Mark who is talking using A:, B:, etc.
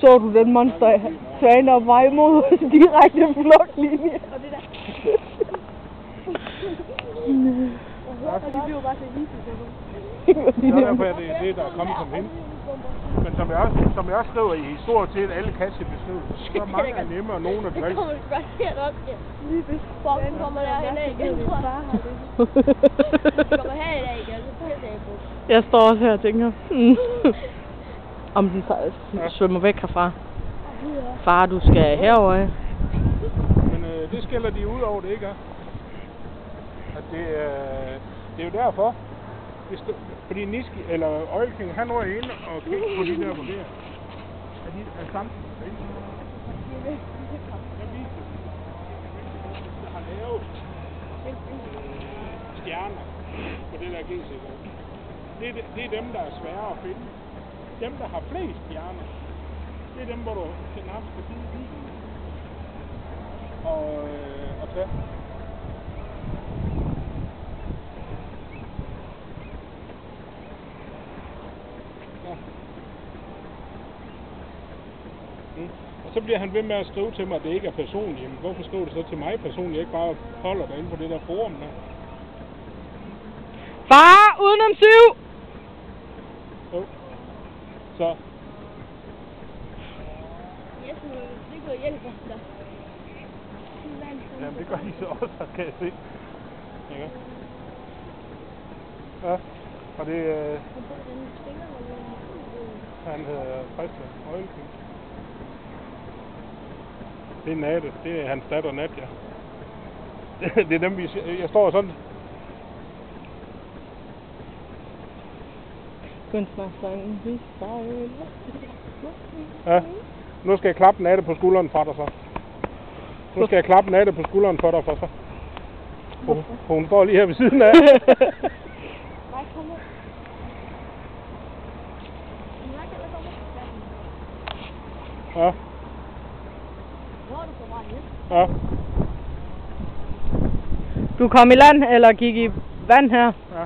A: Så du den monster træner vej mod direkte flugtlinje?
B: Og det der. Og de blev bare så hissige.
C: Det er derfor, det er det, der er kommet som hende. Men som jeg også skriver i stort set alle kassebeskrivelser, så er mange er nemme, og nogen er
B: Det
C: drilse.
B: kommer garanteret op til. Fuck, kommer derhen af igen, tror jeg. Det kommer herhen af igen, så bliver det på.
A: Jeg står også her og tænker, om den svømmer væk herfra. Far, du skal herover.
C: Men det skælder de ud over, det ikke er. At det er jo derfor. Fordi Niski, eller Oil King, han var inde og kigge på de der vurderinger. Er de samtidig? Jeg viste det. Der har lavet stjerner på det der G-sikkerhed. Det er dem, der er svære at finde. Dem, der har flest stjerner, det er dem, hvor du nærmest skal finde bilen og tage. Og så bliver han ved med at skrive til mig, at det ikke er personligt. Men hvorfor skriver det så til mig personligt? Jeg ikke bare holder dig inde på det der forum der.
A: Far, udenom 7!
C: Jo. Så.
B: Yes, det går hjælp dig.
C: Jamen det gør de så også, kan jeg se. Ja. Ja. Og det han hedder Christian Oil King. Det er Natte. Det er hans datter Nadja. Det er dem, jeg står sådan. Ja. Nu skal jeg klappe Natte på skulderen for dig så. Nu skal jeg klappe Natte på skulderen for dig for så. Hun står lige her ved siden af. Ja. Ja.
A: Du kom i land, eller gik i vand her?
C: Ja.